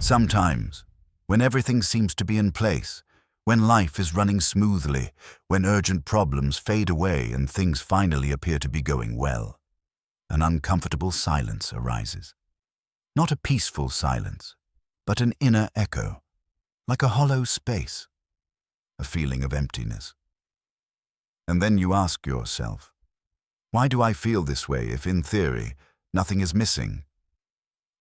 Sometimes, when everything seems to be in place, when life is running smoothly, when urgent problems fade away and things finally appear to be going well, an uncomfortable silence arises. Not a peaceful silence, but an inner echo, like a hollow space, a feeling of emptiness. And then you ask yourself, why do I feel this way if, in theory, nothing is missing?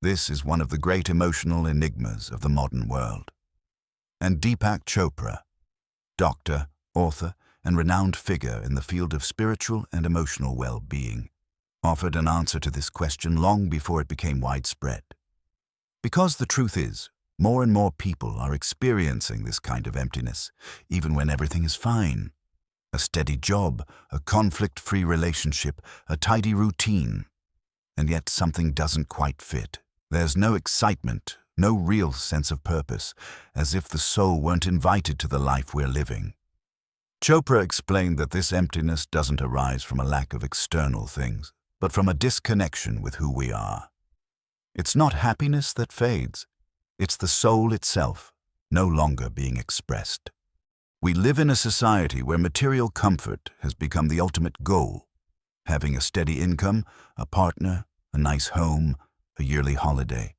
This is one of the great emotional enigmas of the modern world. And Deepak Chopra, doctor, author, and renowned figure in the field of spiritual and emotional well-being, offered an answer to this question long before it became widespread. Because the truth is, more and more people are experiencing this kind of emptiness, even when everything is fine. A steady job, a conflict-free relationship, a tidy routine. And yet something doesn't quite fit. There's no excitement, no real sense of purpose, as if the soul weren't invited to the life we're living. Chopra explained that this emptiness doesn't arise from a lack of external things, but from a disconnection with who we are. It's not happiness that fades. It's the soul itself, no longer being expressed. We live in a society where material comfort has become the ultimate goal. Having a steady income, a partner, a nice home, a yearly holiday.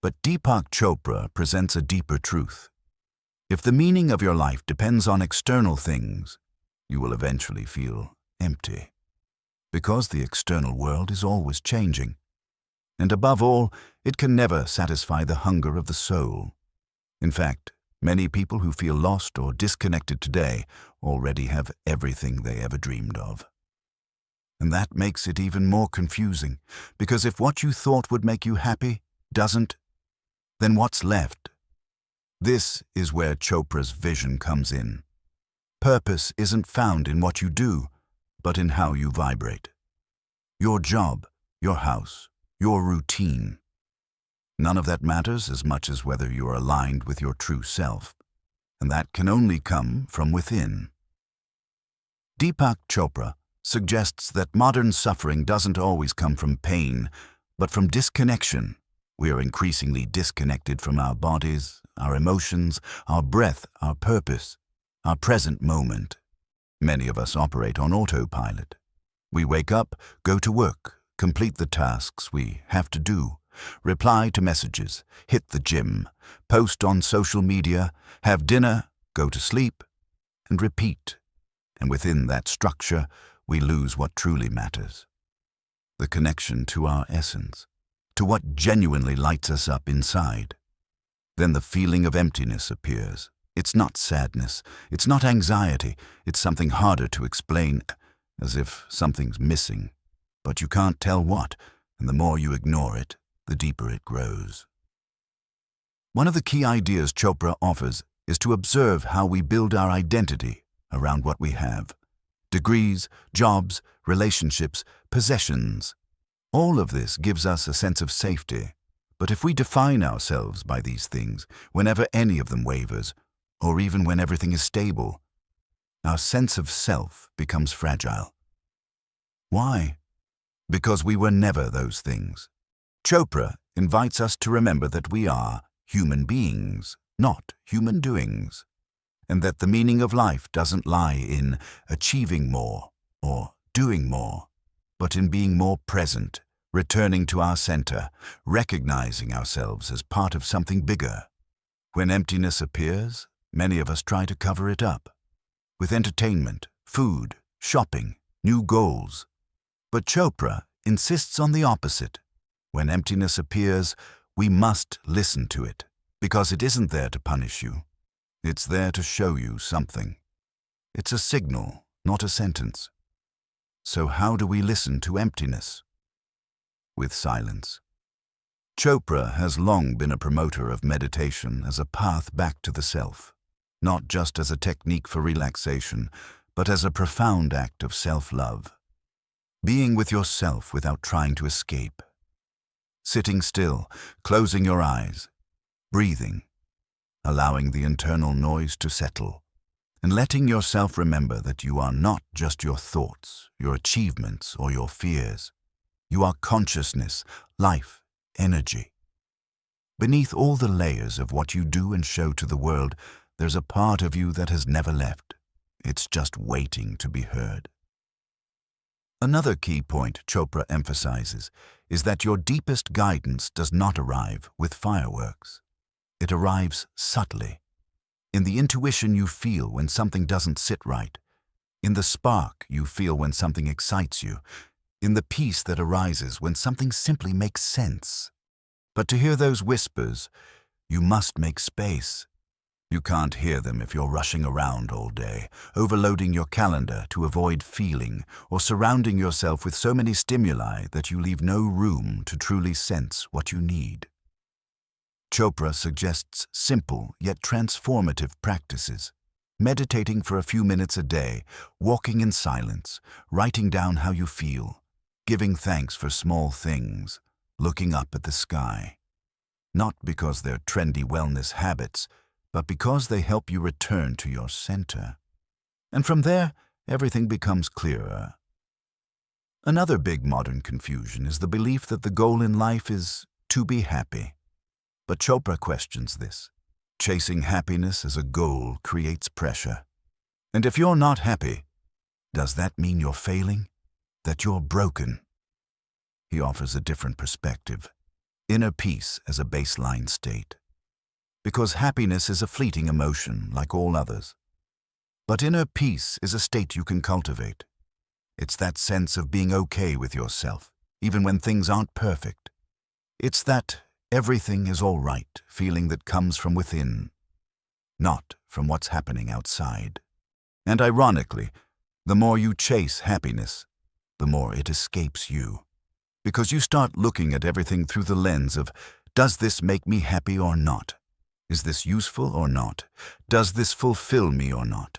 But Deepak Chopra presents a deeper truth. If the meaning of your life depends on external things, you will eventually feel empty. Because the external world is always changing. And above all, it can never satisfy the hunger of the soul. In fact, many people who feel lost or disconnected today already have everything they ever dreamed of. And that makes it even more confusing, because if what you thought would make you happy doesn't, then what's left? This is where Chopra's vision comes in. Purpose isn't found in what you do, but in how you vibrate. Your job, your house, your routine. None of that matters as much as whether you're aligned with your true self, and that can only come from within. Deepak Chopra suggests that modern suffering doesn't always come from pain, but from disconnection. We are increasingly disconnected from our bodies, our emotions, our breath, our purpose, our present moment. Many of us operate on autopilot. We wake up, go to work, complete the tasks we have to do, reply to messages, hit the gym, post on social media, have dinner, go to sleep, and repeat. And within that structure, we lose what truly matters. The connection to our essence, to what genuinely lights us up inside. Then the feeling of emptiness appears. It's not sadness, it's not anxiety, it's something harder to explain, as if something's missing. But you can't tell what, and the more you ignore it, the deeper it grows. One of the key ideas Chopra offers is to observe how we build our identity around what we have. Degrees, jobs, relationships, possessions. All of this gives us a sense of safety. But if we define ourselves by these things, whenever any of them wavers, or even when everything is stable, our sense of self becomes fragile. Why? Because we were never those things. Chopra invites us to remember that we are human beings, not human doings, and that the meaning of life doesn't lie in achieving more or doing more, but in being more present, returning to our center, recognizing ourselves as part of something bigger. When emptiness appears, many of us try to cover it up with entertainment, food, shopping, new goals. But Chopra insists on the opposite. When emptiness appears, we must listen to it, because it isn't there to punish you. It's there to show you something. It's a signal, not a sentence. So how do we listen to emptiness? With silence. Chopra has long been a promoter of meditation as a path back to the self, not just as a technique for relaxation, but as a profound act of self-love. Being with yourself without trying to escape. Sitting still, closing your eyes, breathing, allowing the internal noise to settle, and letting yourself remember that you are not just your thoughts, your achievements, or your fears. You are consciousness, life, energy. Beneath all the layers of what you do and show to the world, there's a part of you that has never left. It's just waiting to be heard. Another key point Chopra emphasizes is that your deepest guidance does not arrive with fireworks. It arrives subtly, in the intuition you feel when something doesn't sit right, in the spark you feel when something excites you, in the peace that arises when something simply makes sense. But to hear those whispers, you must make space. You can't hear them if you're rushing around all day, overloading your calendar to avoid feeling, or surrounding yourself with so many stimuli that you leave no room to truly sense what you need. Chopra suggests simple yet transformative practices. Meditating for a few minutes a day, walking in silence, writing down how you feel, giving thanks for small things, looking up at the sky. Not because they're trendy wellness habits, but because they help you return to your center. And from there, everything becomes clearer. Another big modern confusion is the belief that the goal in life is to be happy. But Chopra questions this. Chasing happiness as a goal creates pressure. And if you're not happy, does that mean you're failing? That you're broken? He offers a different perspective. Inner peace as a baseline state. Because happiness is a fleeting emotion like all others. But inner peace is a state you can cultivate. It's that sense of being okay with yourself, even when things aren't perfect. It's that everything is all right feeling that comes from within, not from what's happening outside. And ironically, the more you chase happiness, the more it escapes you. Because you start looking at everything through the lens of, does this make me happy or not? Is this useful or not? Does this fulfill me or not?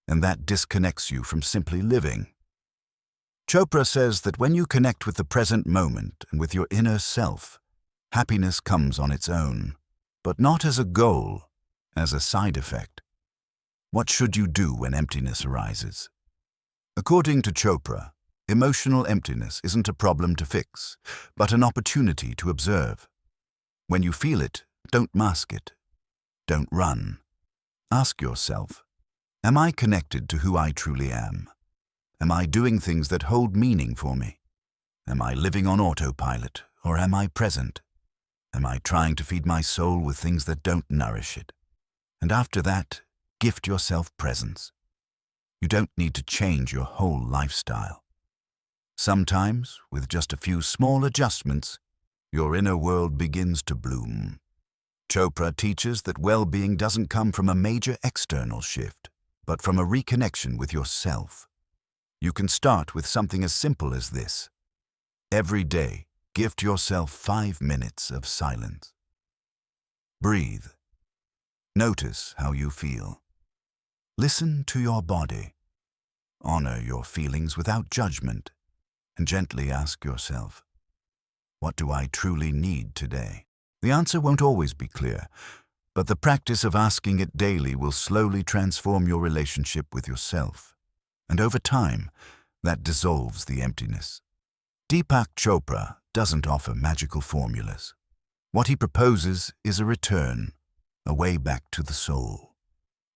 And that disconnects you from simply living. Chopra says that when you connect with the present moment and with your inner self, happiness comes on its own, but not as a goal, as a side effect. What should you do when emptiness arises? According to Chopra, emotional emptiness isn't a problem to fix, but an opportunity to observe. When you feel it, don't mask it. Don't run. Ask yourself, am I connected to who I truly am? Am I doing things that hold meaning for me? Am I living on autopilot, or am I present? Am I trying to feed my soul with things that don't nourish it? And after that, gift yourself presence. You don't need to change your whole lifestyle. Sometimes, with just a few small adjustments, your inner world begins to bloom. Chopra teaches that well-being doesn't come from a major external shift, but from a reconnection with yourself. You can start with something as simple as this. Every day, gift yourself 5 minutes of silence. Breathe. Notice how you feel. Listen to your body. Honor your feelings without judgment, and gently ask yourself, what do I truly need today? The answer won't always be clear, but the practice of asking it daily will slowly transform your relationship with yourself. And over time, that dissolves the emptiness. Deepak Chopra doesn't offer magical formulas. What he proposes is a return, a way back to the soul,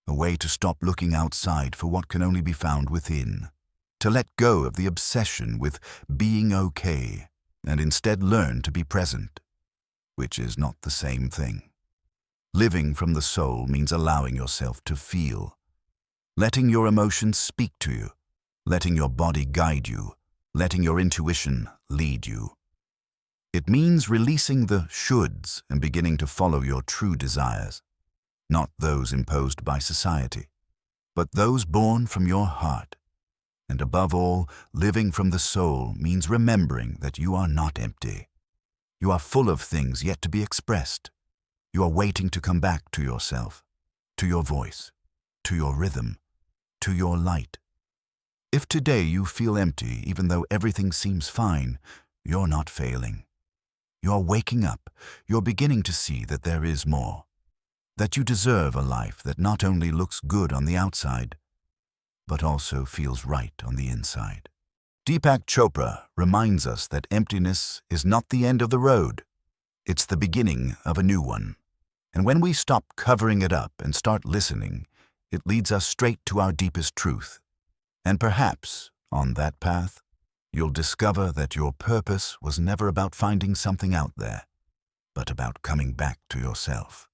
a way to stop looking outside for what can only be found within, to let go of the obsession with being okay and instead learn to be present, which is not the same thing. Living from the soul means allowing yourself to feel, letting your emotions speak to you, letting your body guide you, letting your intuition lead you. It means releasing the shoulds and beginning to follow your true desires, not those imposed by society, but those born from your heart. And above all, living from the soul means remembering that you are not empty. You are full of things yet to be expressed. You are waiting to come back to yourself, to your voice, to your rhythm, to your light. If today you feel empty, even though everything seems fine, you're not failing. You're waking up. You're beginning to see that there is more, that you deserve a life that not only looks good on the outside, but also feels right on the inside. Deepak Chopra reminds us that emptiness is not the end of the road. It's the beginning of a new one. And when we stop covering it up and start listening, it leads us straight to our deepest truth. And perhaps, on that path, you'll discover that your purpose was never about finding something out there, but about coming back to yourself.